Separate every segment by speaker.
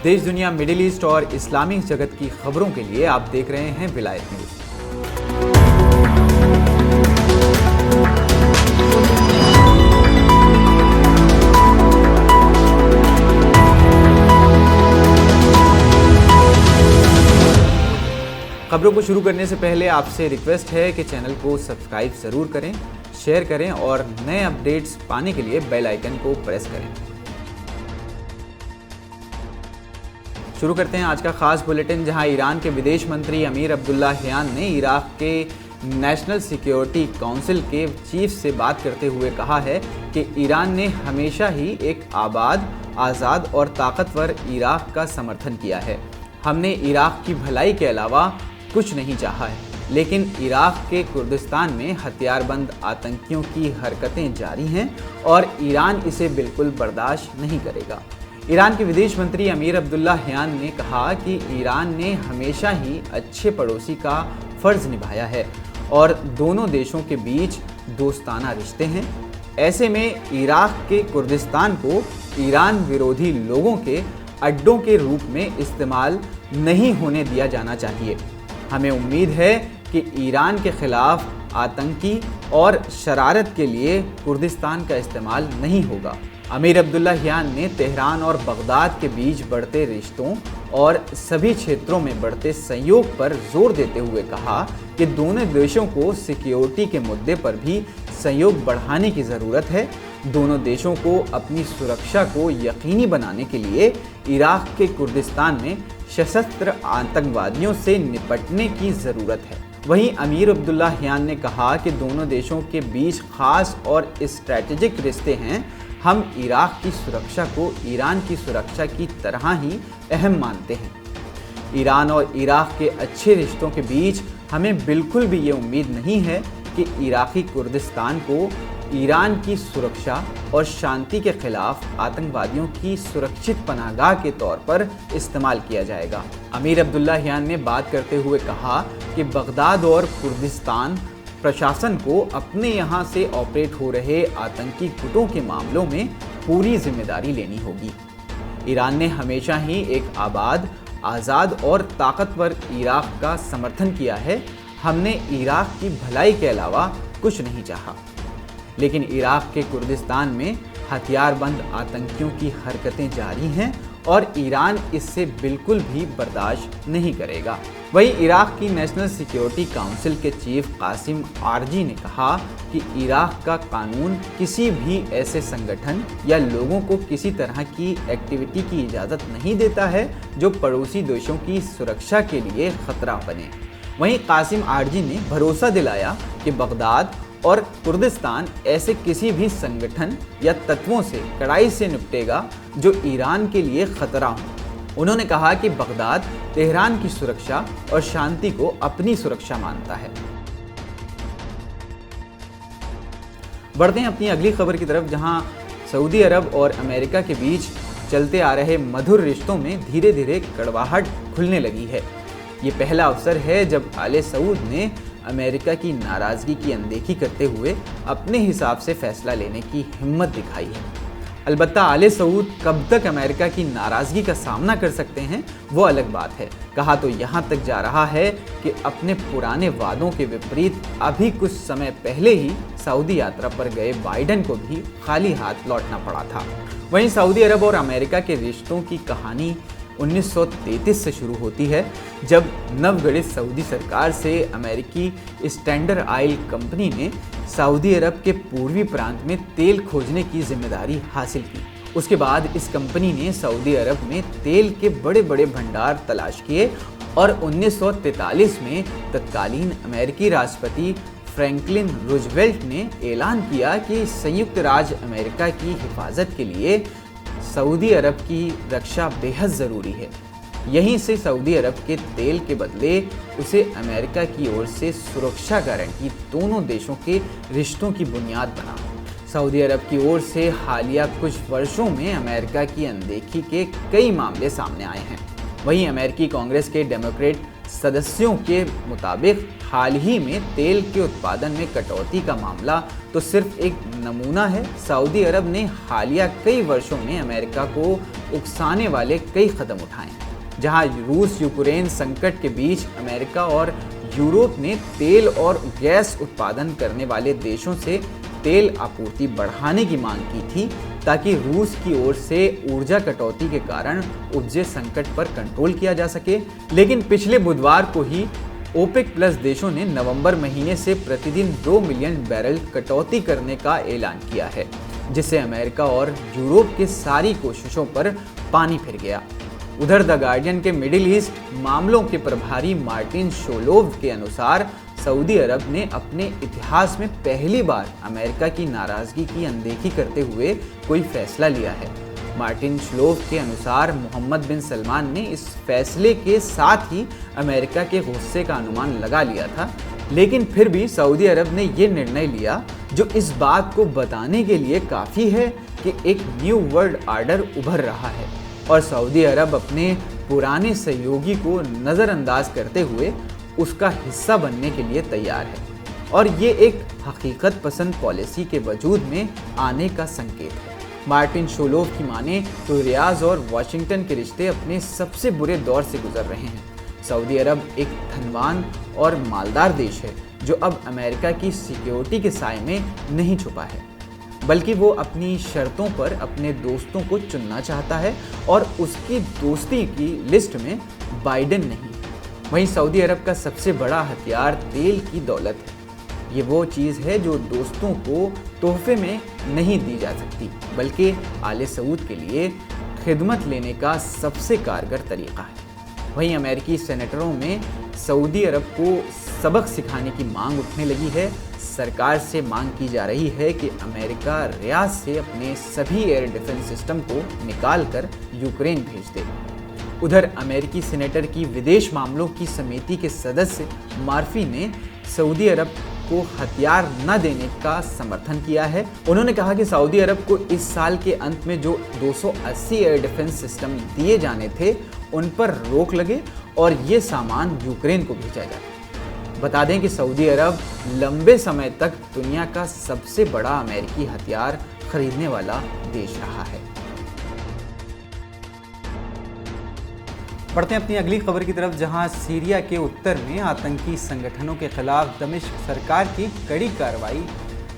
Speaker 1: देश दुनिया, middle east और इस्लामिक जगत की खबरों के लिए आप देख रहे हैं विलायत न्यूज। खबरों को शुरू करने से पहले आपसे रिक्वेस्ट है कि चैनल को सब्सक्राइब जरूर करें, शेयर करें और नए अपडेट्स पाने के लिए बेल आइकन को प्रेस करें। शुरू करते हैं आज का खास बुलेटिन, जहां ईरान के विदेश मंत्री अमीर अब्दुल्लाहियान ने इराक के नेशनल सिक्योरिटी काउंसिल के चीफ से बात करते हुए कहा है कि ईरान ने हमेशा ही एक आबाद, आज़ाद और ताकतवर इराक का समर्थन किया है। हमने इराक की भलाई के अलावा कुछ नहीं चाहा है, लेकिन इराक के कुर्दिस्तान में हथियारबंद आतंकियों की हरकतें जारी हैं और ईरान इसे बिल्कुल बर्दाश्त नहीं करेगा। ईरान के विदेश मंत्री अमीर अब्दुल्लाहियान ने कहा कि ईरान ने हमेशा ही अच्छे पड़ोसी का फर्ज निभाया है और दोनों देशों के बीच दोस्ताना रिश्ते हैं। ऐसे में इराक के कुर्दिस्तान को ईरान विरोधी लोगों के अड्डों के रूप में इस्तेमाल नहीं होने दिया जाना चाहिए। हमें उम्मीद है कि ईरान के खिलाफ आतंकी और शरारत के लिए कुर्दिस्तान का इस्तेमाल नहीं होगा। अमीर अब्दुल्लाहियान ने तेहरान और बगदाद के बीच बढ़ते रिश्तों और सभी क्षेत्रों में बढ़ते सहयोग पर जोर देते हुए कहा कि दोनों देशों को सिक्योरिटी के मुद्दे पर भी सहयोग बढ़ाने की ज़रूरत है। दोनों देशों को अपनी सुरक्षा को यकीनी बनाने के लिए इराक के कुर्दिस्तान में सशस्त्र आतंकवादियों से निपटने की ज़रूरत है। वहीं अमीर अब्दुल्लाहियान ने कहा कि दोनों देशों के बीच खास और स्ट्रैटेजिक रिश्ते हैं। हम इराक की सुरक्षा को ईरान की सुरक्षा की तरह ही अहम मानते हैं। ईरान और इराक के अच्छे रिश्तों के बीच हमें बिल्कुल भी ये उम्मीद नहीं है कि इराकी कुर्दिस्तान को ईरान की सुरक्षा और शांति के खिलाफ आतंकवादियों की सुरक्षित पनाहगाह के तौर पर इस्तेमाल किया जाएगा। अमीर अब्दुल्लाहियान ने बात करते हुए कहा कि बगदाद और कुर्दिस्तान प्रशासन को अपने यहाँ से ऑपरेट हो रहे आतंकी गुटों के मामलों में पूरी जिम्मेदारी लेनी होगी। ईरान ने हमेशा ही एक आबाद, आज़ाद और ताकतवर इराक का समर्थन किया है। हमने इराक की भलाई के अलावा कुछ नहीं चाहा, लेकिन इराक के कुर्दिस्तान में हथियारबंद आतंकियों की हरकतें जारी हैं और ईरान इससे बिल्कुल भी बर्दाश्त नहीं करेगा। वहीं इराक की नेशनल सिक्योरिटी काउंसिल के चीफ कासिम आरजी ने कहा कि इराक का कानून किसी भी ऐसे संगठन या लोगों को किसी तरह की एक्टिविटी की इजाज़त नहीं देता है जो पड़ोसी देशों की सुरक्षा के लिए खतरा बने। वहीं कासिम आरजी ने भरोसा दिलाया कि बगदाद और कुर्दिस्तान ऐसे किसी भी संगठन या तत्वों से कड़ाई से निपटेगा जो ईरान के लिए खतरा हो। उन्होंने कहा कि बगदाद तेहरान की सुरक्षा और शांति को अपनी सुरक्षा मानता है। बढ़ते हैं अपनी अगली खबर की तरफ, जहां सऊदी अरब और अमेरिका के बीच चलते आ रहे मधुर रिश्तों में धीरे धीरे कड़वाहट खुलने लगी है। ये पहला अवसर है जब आले सऊद ने अमेरिका की नाराज़गी की अनदेखी करते हुए अपने हिसाब से फैसला लेने की हिम्मत दिखाई है। अलबत्ता आले सऊद कब तक अमेरिका की नाराज़गी का सामना कर सकते हैं वो अलग बात है। कहा तो यहाँ तक जा रहा है कि अपने पुराने वादों के विपरीत अभी कुछ समय पहले ही सऊदी यात्रा पर गए बाइडेन को भी खाली हाथ लौटना पड़ा था। वहीं सऊदी अरब और अमेरिका के रिश्तों की कहानी 1933 से शुरू होती है, जब नवगठित सऊदी सरकार से अमेरिकी स्टैंडर्ड ऑयल कंपनी ने सऊदी अरब के पूर्वी प्रांत में तेल खोजने की जिम्मेदारी हासिल की। उसके बाद इस कंपनी ने सऊदी अरब में तेल के बड़े बड़े भंडार तलाश किए और 1943 में तत्कालीन अमेरिकी राष्ट्रपति फ्रैंकलिन रूजवेल्ट ने ऐलान किया कि संयुक्त राज्य अमेरिका की हिफाजत के लिए सऊदी अरब की रक्षा बेहद ज़रूरी है। यहीं से सऊदी अरब के तेल के बदले उसे अमेरिका की ओर से सुरक्षा गारंटी दोनों देशों के रिश्तों की बुनियाद बना। सऊदी अरब की ओर से हालिया कुछ वर्षों में अमेरिका की अनदेखी के कई मामले सामने आए हैं। वहीं अमेरिकी कांग्रेस के डेमोक्रेट सदस्यों के मुताबिक हाल ही में तेल के उत्पादन में कटौती का मामला तो सिर्फ एक नमूना है। सऊदी अरब ने हालिया कई वर्षों में अमेरिका को उकसाने वाले कई कदम उठाए हैं। जहां रूस यूक्रेन संकट के बीच अमेरिका और यूरोप ने तेल और गैस उत्पादन करने वाले देशों से तेल आपूर्ति बढ़ाने की मांग की थी ताकि रूस की ओर से ऊर्जा कटौती के कारण उपजे संकट पर कंट्रोल किया जा सके। लेकिन पिछले बुधवार को ही ओपेक प्लस देशों ने नवंबर महीने से प्रतिदिन 2 मिलियन बैरल कटौती करने का ऐलान किया है, जिससे अमेरिका और यूरोप की सारी कोशिशों पर पानी फिर गया। उधर द गार्डियन के मिडिल ईस्ट मामलों के प्रभारी मार्टिन शोलोव के अनुसार सऊदी अरब ने अपने इतिहास में पहली बार अमेरिका की नाराजगी की अनदेखी करते हुए कोई फैसला लिया है। मार्टिन शोलोव के अनुसार मोहम्मद बिन सलमान ने इस फैसले के साथ ही अमेरिका के गुस्से का अनुमान लगा लिया था, लेकिन फिर भी सऊदी अरब ने ये निर्णय लिया जो इस बात को बताने के लिए काफ़ी है कि एक न्यू वर्ल्ड ऑर्डर उभर रहा है और सऊदी अरब अपने पुराने सहयोगी को नज़रअंदाज करते हुए उसका हिस्सा बनने के लिए तैयार है। और ये एक हकीकत पसंद पॉलिसी के वजूद में आने का संकेत है। मार्टिन शोलोव की माने तो रियाद और वाशिंगटन के रिश्ते अपने सबसे बुरे दौर से गुजर रहे हैं। सऊदी अरब एक धनवान और मालदार देश है जो अब अमेरिका की सिक्योरिटी के साए में नहीं छुपा है, बल्कि वो अपनी शर्तों पर अपने दोस्तों को चुनना चाहता है और उसकी दोस्ती की लिस्ट में बाइडेन नहीं। वहीं सऊदी अरब का सबसे बड़ा हथियार तेल की दौलत है। ये वो चीज़ है जो दोस्तों को तोहफे में नहीं दी जा सकती, बल्कि आले सऊद के लिए खिदमत लेने का सबसे कारगर तरीका है। वहीं अमेरिकी सेनेटरों में सऊदी अरब को सबक सिखाने की मांग उठने लगी है। सरकार से मांग की जा रही है कि अमेरिका रियाद से अपने सभी एयर डिफेंस सिस्टम को निकाल कर यूक्रेन भेज दे। उधर अमेरिकी सेनेटर की विदेश मामलों की समिति के सदस्य मार्फी ने सऊदी अरब को हथियार न देने का समर्थन किया है। उन्होंने कहा कि सऊदी अरब को इस साल के अंत में जो 280 एयर डिफेंस सिस्टम दिए जाने थे उन पर रोक लगे और ये सामान यूक्रेन को भेजा जाए। बता दें कि सऊदी अरब लंबे समय तक दुनिया का सबसे बड़ा अमेरिकी हथियार खरीदने वाला देश रहा है। बढ़ते हैं अपनी अगली खबर की तरफ, जहां सीरिया के उत्तर में आतंकी संगठनों के खिलाफ दमिश्क सरकार की कड़ी कार्रवाई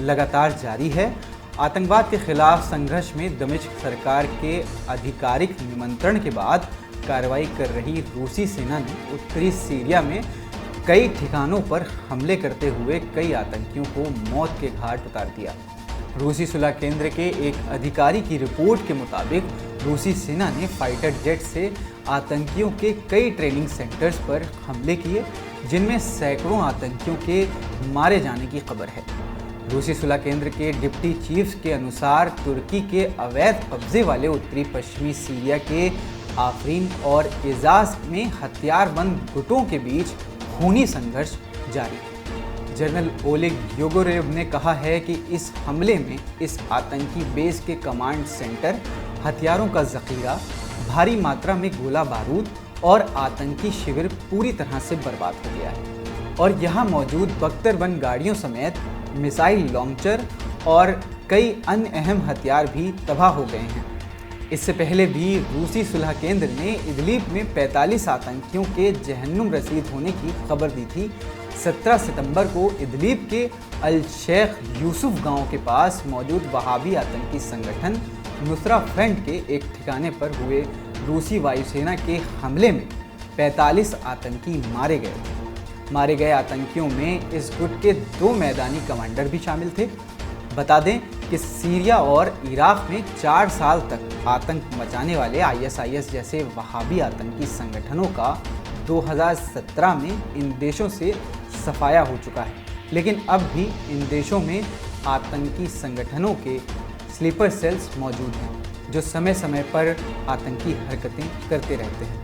Speaker 1: लगातार जारी है। आतंकवाद के खिलाफ संघर्ष में दमिश्क सरकार के आधिकारिक निमंत्रण के बाद कार्रवाई कर रही रूसी सेना ने उत्तरी सीरिया में कई ठिकानों पर हमले करते हुए कई आतंकियों को मौत के घाट उतार दिया। रूसी सुलह केंद्र के एक अधिकारी की रिपोर्ट के मुताबिक रूसी सेना ने फाइटर जेट से आतंकियों के कई ट्रेनिंग सेंटर्स पर हमले किए, जिनमें सैकड़ों आतंकियों के मारे जाने की खबर है। रूसी सुलह केंद्र के डिप्टी चीफ्स के अनुसार तुर्की के अवैध कब्जे वाले उत्तरी पश्चिमी सीरिया के आफरीन और एजाज में हथियारबंद गुटों के बीच खूनी संघर्ष जारी है। जनरल ओलेग योगोरेव ने कहा है कि इस हमले में इस आतंकी बेस के कमांड सेंटर, हथियारों का जखीरा, भारी मात्रा में गोला बारूद और आतंकी शिविर पूरी तरह से बर्बाद हो गया है और यहाँ मौजूद बख्तरबंद गाड़ियों समेत मिसाइल लॉन्चर और कई अन्य अहम हथियार भी तबाह हो गए हैं। इससे पहले भी रूसी सुलह केंद्र ने इदलिब में 45 आतंकियों के जहन्नुम रसीद होने की खबर दी थी। 17 सितंबर को इदलिब के अल शेख यूसुफ गांव के पास मौजूद वहाबी आतंकी संगठन नुसरा फ्रंट के एक ठिकाने पर हुए रूसी वायुसेना के हमले में 45 आतंकी मारे गए थे। मारे गए आतंकियों में इस गुट के 2 मैदानी कमांडर भी शामिल थे। बता दें कि सीरिया और इराक में 4 साल तक आतंक मचाने वाले ISIS जैसे वहाबी आतंकी संगठनों का 2017 में इन देशों से सफाया हो चुका है, लेकिन अब भी इन देशों में आतंकी संगठनों के स्लीपर सेल्स मौजूद हैं जो समय समय पर आतंकी हरकतें करते रहते हैं।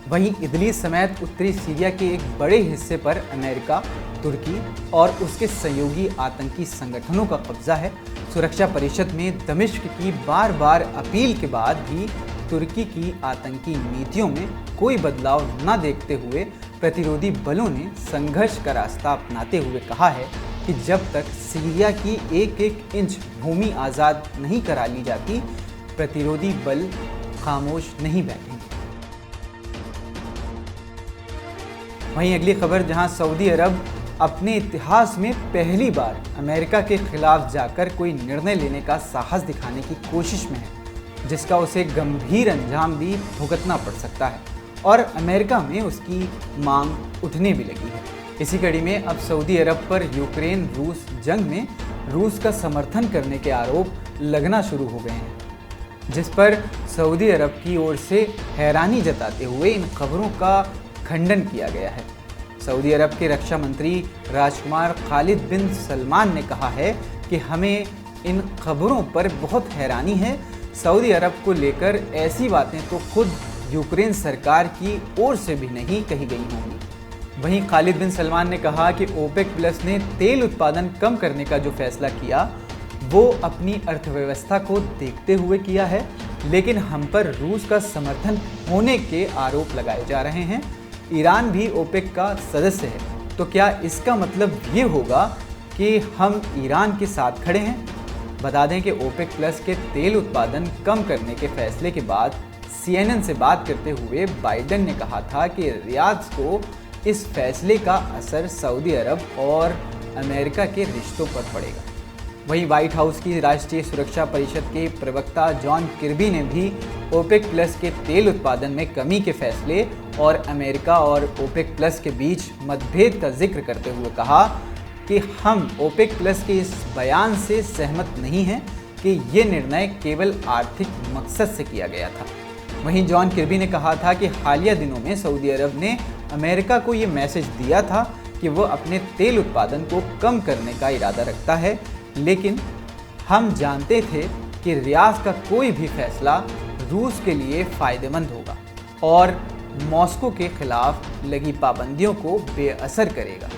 Speaker 1: वहीं इदलिब समेत उत्तरी सीरिया के एक बड़े हिस्से पर अमेरिका, तुर्की और उसके सहयोगी आतंकी संगठनों का कब्जा है। सुरक्षा परिषद में दमिश्क की बार बार अपील के बाद भी तुर्की की आतंकी नीतियों में कोई बदलाव न देखते हुए प्रतिरोधी बलों ने संघर्ष का रास्ता अपनाते हुए कहा है कि जब तक सीरिया की एक एक इंच भूमि आज़ाद नहीं करा ली जाती, प्रतिरोधी बल खामोश नहीं बैठेंगे। वहीं अगली खबर, जहां सऊदी अरब अपने इतिहास में पहली बार अमेरिका के खिलाफ जाकर कोई निर्णय लेने का साहस दिखाने की कोशिश में है, जिसका उसे गंभीर अंजाम भी भुगतना पड़ सकता है और अमेरिका में उसकी मांग उठने भी लगी है। इसी कड़ी में अब सऊदी अरब पर यूक्रेन रूस जंग में रूस का समर्थन करने के आरोप लगना शुरू हो गए हैं, जिस पर सऊदी अरब की ओर से हैरानी जताते हुए इन खबरों का खंडन किया गया है। सऊदी अरब के रक्षा मंत्री राजकुमार खालिद बिन सलमान ने कहा है कि हमें इन खबरों पर बहुत हैरानी है। सऊदी अरब को लेकर ऐसी बातें तो खुद यूक्रेन सरकार की ओर से भी नहीं कही गई होंगी। वहीं खालिद बिन सलमान ने कहा कि ओपेक प्लस ने तेल उत्पादन कम करने का जो फैसला किया वो अपनी अर्थव्यवस्था को देखते हुए किया है, लेकिन हम पर रूस का समर्थन होने के आरोप लगाए जा रहे हैं। ईरान भी ओपेक का सदस्य है, तो क्या इसका मतलब ये होगा कि हम ईरान के साथ खड़े हैं? बता दें कि ओपेक प्लस के तेल उत्पादन कम करने के फैसले के बाद CNN से बात करते हुए बाइडेन ने कहा था कि रियाद को इस फैसले का असर सऊदी अरब और अमेरिका के रिश्तों पर पड़ेगा। वहीं व्हाइट हाउस की राष्ट्रीय सुरक्षा परिषद के प्रवक्ता जॉन किर्बी ने भी ओपेक प्लस के तेल उत्पादन में कमी के फैसले और अमेरिका और ओपेक प्लस के बीच मतभेद का जिक्र करते हुए कहा कि हम ओपेक प्लस के इस बयान से सहमत नहीं हैं कि ये निर्णय केवल आर्थिक मकसद से किया गया था। वहीं जॉन किर्बी ने कहा था कि हालिया दिनों में सऊदी अरब ने अमेरिका को ये मैसेज दिया था कि वो अपने तेल उत्पादन को कम करने का इरादा रखता है, लेकिन हम जानते थे कि रियाद का कोई भी फैसला रूस के लिए फ़ायदेमंद होगा और मॉस्को के खिलाफ लगी पाबंदियों को बेअसर करेगा।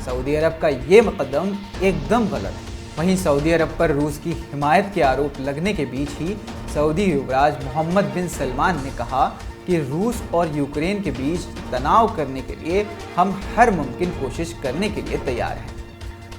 Speaker 1: सऊदी अरब का ये कदम एकदम गलत है। वहीं सऊदी अरब पर रूस की हिमायत के आरोप लगने के बीच ही सऊदी युवराज मोहम्मद बिन सलमान ने कहा कि रूस और यूक्रेन के बीच तनाव करने के लिए हम हर मुमकिन कोशिश करने के लिए तैयार हैं।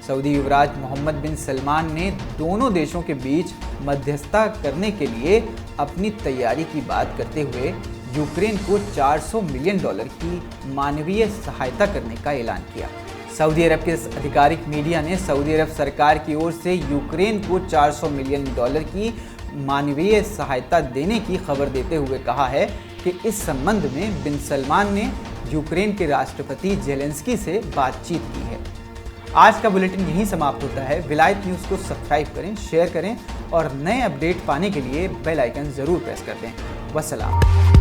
Speaker 1: सऊदी युवराज मोहम्मद बिन सलमान ने दोनों देशों के बीच मध्यस्थता करने के लिए अपनी तैयारी की बात करते हुए यूक्रेन को $400 मिलियन की मानवीय सहायता करने का ऐलान किया। सऊदी अरब के आधिकारिक मीडिया ने सऊदी अरब सरकार की ओर से यूक्रेन को $400 मिलियन की मानवीय सहायता देने की खबर देते हुए कहा है कि इस संबंध में बिन सलमान ने यूक्रेन के राष्ट्रपति जेलेंस्की से बातचीत की है। आज का बुलेटिन यहीं समाप्त होता है। विलायत न्यूज़ को सब्सक्राइब करें, शेयर करें और नए अपडेट पाने के लिए बेल आइकन ज़रूर प्रेस कर दें। वस्सलाम।